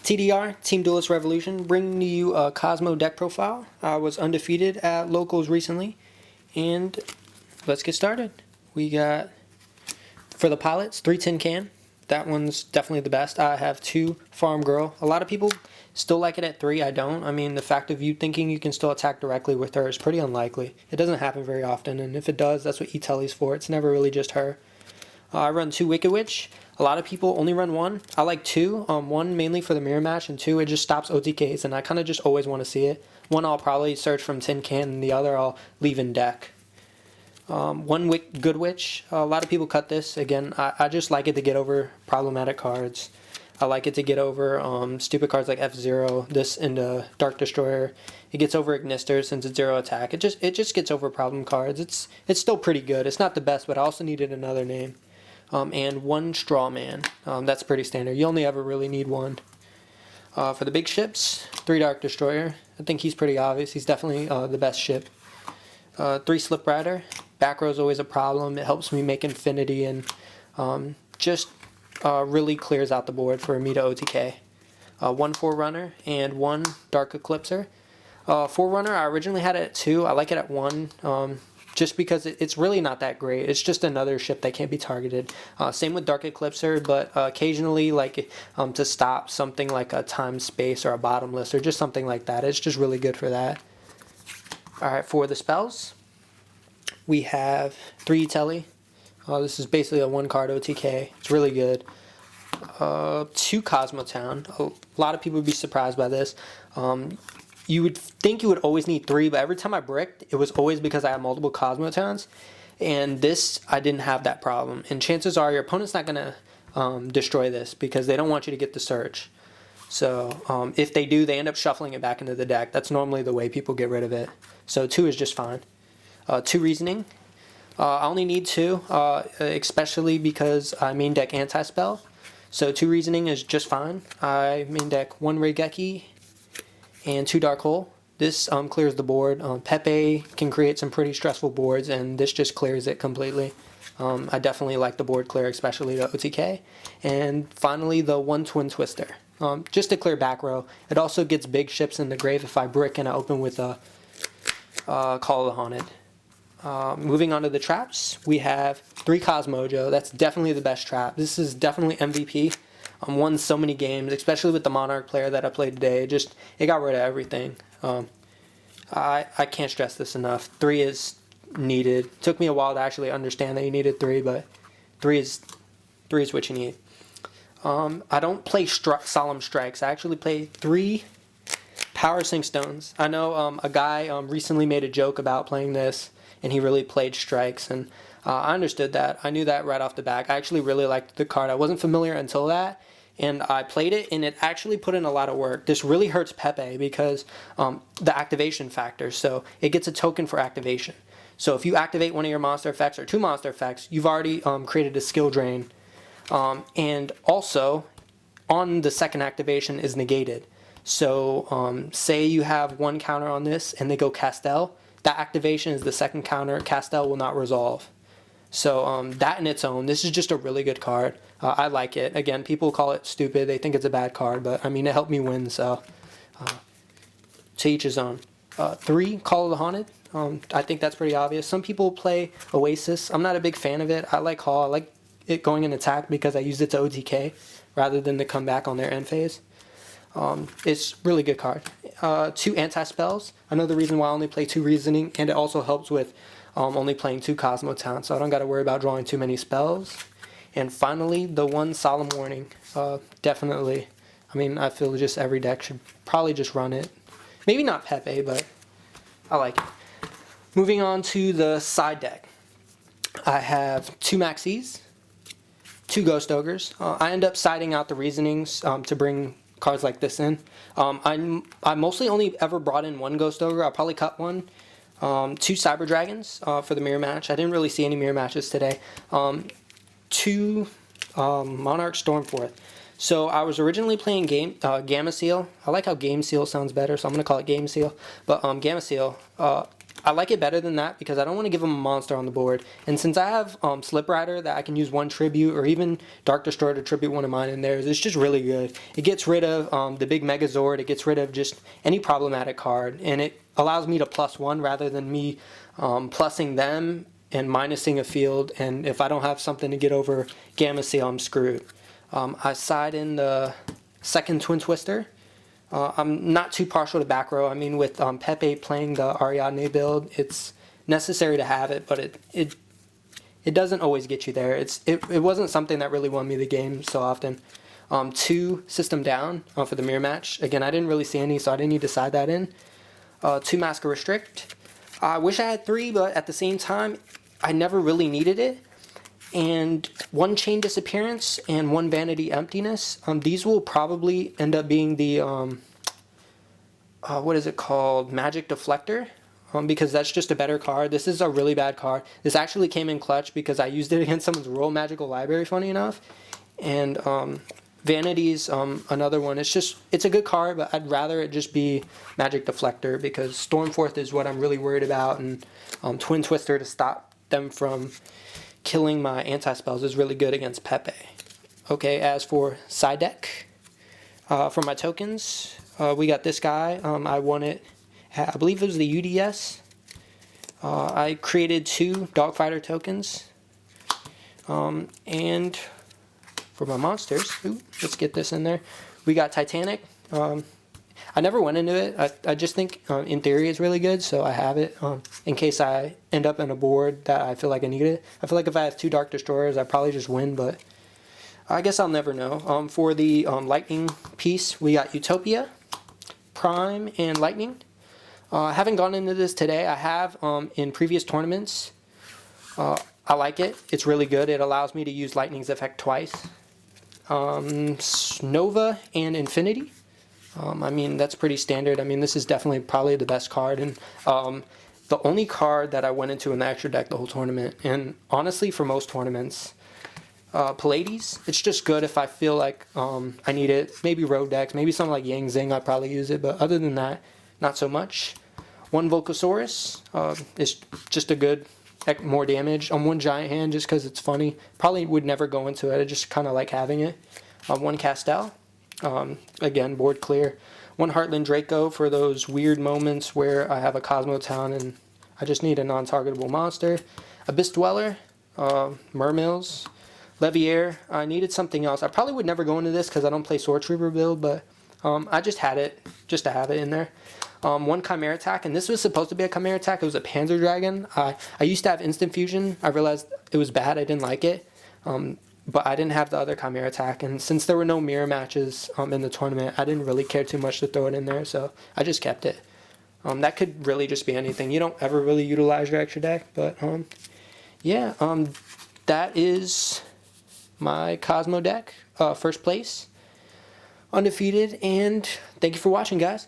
TDR, Team Duelist Revolution, bringing you a Kozmo deck profile. I was undefeated at locals recently, and let's get started. We got, for the pilots, 3 tin can. That one's definitely the best. I have 2 Farm Girl. A lot of people still like it at 3. I don't. I mean, the fact of you thinking you can still attack directly with her is pretty unlikely. It doesn't happen very often, and if it does, that's what E-Telly's for. It's never really just her. I run 2 Wicked Witch. A lot of people only run 1. I like 2. 1 mainly for the mirror match, and 2 it just stops OTKs, and I kind of just always want to see it. 1 I'll probably search from tin can, and the other I'll leave in deck. 1 Good Witch. A lot of people cut this. Again, I just like it to get over problematic cards. I like it to get over stupid cards like F-Zero, this into Dark Destroyer. It gets over Ignister since it's 0 attack. It just gets over problem cards. It's still pretty good. It's not the best, but I also needed another name. And 1 Straw Man. That's pretty standard. You only ever really need 1. For the big ships, 3 Dark Destroyer. I think he's pretty obvious. He's definitely the best ship. 3 Slip Rider. Back row is always a problem. It helps me make Infinity and just really clears out the board for me to OTK. 1 Forerunner and 1 Dark Eclipser. Forerunner, I originally had it at 2. I like it at 1. Just because it's really not that great. It's just another ship that can't be targeted. Same with Dark Eclipser, but occasionally, like to stop something like a Time Space or a Bottomless or just something like that. It's just really good for that. Alright, for the spells, we have 3 Telly. This is basically a 1 card OTK. It's really good. 2 Kozmo Town. A lot of people would be surprised by this. You would think you would always need 3, but every time I bricked, it was always because I had multiple Kozmo Towns. And this, I didn't have that problem. And chances are your opponent's not going to destroy this because they don't want you to get the search. So if they do, they end up shuffling it back into the deck. That's normally the way people get rid of it. So 2 is just fine. 2 Reasoning. I only need 2, especially because I main deck Anti-Spell. So 2 Reasoning is just fine. I main deck 1 Raigeki and 2 Dark Hole. This clears the board. Pepe can create some pretty stressful boards, and this just clears it completely. I definitely like the board clear, especially to OTK. And finally, the 1 Twin Twister. Just to clear back row. It also gets big ships in the grave if I brick and I open with a Call of the Haunted. Moving on to the traps, we have 3 Cosmojo. That's definitely the best trap. This is definitely MVP. Won so many games, especially with the Monarch player that I played today. It got rid of everything. I can't stress this enough. 3 is needed. It took me a while to actually understand that you needed 3, but 3 is what you need. I don't play Solemn Strikes. I actually play 3 Power Sync Stones. I know a guy recently made a joke about playing this, and he really played Strikes, and I understood that. I knew that right off the bat. I actually really liked the card. I wasn't familiar until that, and I played it, and it actually put in a lot of work. This really hurts Pepe because the activation factor. So it gets a token for activation. So if you activate one of your monster effects or 2 monster effects, you've already created a skill drain. And also, on the second activation is negated. So say you have 1 counter on this, and they go Castel. That activation is the second counter. Castel will not resolve. So that in its own, this is just a really good card. I like it. Again, people call it stupid. They think it's a bad card, but I mean, it helped me win, so to each his own. 3, Call of the Haunted. I think that's pretty obvious. Some people play Oasis. I'm not a big fan of it. I like Hall. I like it going in attack because I used it to OTK rather than to come back on their end phase. It's really good card. 2 Anti-Spells. Another reason why I only play 2 Reasoning, and it also helps with only playing 2 Kozmo Towns, so I don't got to worry about drawing too many spells. And finally, the 1 Solemn Warning. Definitely. I mean, I feel just every deck should probably just run it. Maybe not Pepe, but I like it. Moving on to the side deck. I have 2 Maxis, 2 Ghost Ogres. I end up siding out the Reasonings to bring cards like this in. I mostly only ever brought in 1 Ghost Ogre. I'll probably cut 1. 2 Cyber Dragons for the mirror match. I didn't really see any mirror matches today. 2 Monarch Stormforth. So I was originally playing Gamma Seal. I like how Game Seal sounds better, so I'm going to call it Game Seal. But Gamma Seal, I like it better than that because I don't want to give him a monster on the board. And since I have Slip Rider that I can use one tribute, or even Dark Destroyer to tribute one of mine in there, it's just really good. It gets rid of the big Megazord, it gets rid of just any problematic card, and it allows me to +1 rather than me plussing them and minusing a field, and if I don't have something to get over Gamma Seal, I'm screwed. I side in the second Twin Twister. I'm not too partial to back row. I mean, with Pepe playing the Ariadne build, it's necessary to have it, but it doesn't always get you there. It wasn't something that really won me the game so often. 2 System Down for the mirror match. Again, I didn't really see any, so I didn't need to side that in. 2 Mask Restrict. I wish I had 3, but at the same time, I never really needed it. And 1 Chain Disappearance and 1 Vanity Emptiness. These will probably end up being the, what is it called? Magic Deflector. Because that's just a better card. This is a really bad card. This actually came in clutch because I used it against someone's Royal Magical Library, funny enough. And Vanity's another one. It's a good card, but I'd rather it just be Magic Deflector because Stormforth is what I'm really worried about, and Twin Twister to stop them from killing my anti-spells is really good against Pepe. Okay, as for side deck, for my tokens, we got this guy. I won it, I believe it was the UDS. I created 2 Dogfighter tokens. And for my monsters, let's get this in there. We got Titanic. I never went into it. I just think in theory it's really good, so I have it in case I end up in a board that I feel like I need it. I feel like if I have 2 Dark Destroyers, I'd probably just win, but I guess I'll never know. For the Lightning piece, we got Utopia, Prime, and Lightning. I haven't gone into this today. I have in previous tournaments. I like it. It's really good. It allows me to use Lightning's effect twice. Nova and Infinity. I mean, that's pretty standard. I mean, this is definitely probably the best card, and the only card that I went into in the extra deck the whole tournament, and honestly for most tournaments, Pallades. It's just good if I feel like I need it. Maybe road decks, maybe something like Yang Zing, I'd probably use it, but other than that, not so much. 1 Volcasaurus is just a good, more damage. 1 Giant Hand just because it's funny. Probably would never go into it, I just kind of like having it. 1 Castel. Again, board clear. 1 Heartland Draco for those weird moments where I have a Kozmo Town and I just need a non-targetable monster. Abyss Dweller, Mermills, Leviair. I needed something else. I probably would never go into this because I don't play Sword Trooper build, but I just had it just to have it in there. 1 Chimera Attack, and this was supposed to be a Chimera Attack. It was a Panzer Dragon. I used to have Instant Fusion. I realized it was bad. I didn't like it. But I didn't have the other Chimera Attack, and since there were no mirror matches in the tournament, I didn't really care too much to throw it in there, so I just kept it. That could really just be anything. You don't ever really utilize your extra deck, but yeah, that is my Kozmo deck, first place, undefeated, and thank you for watching, guys.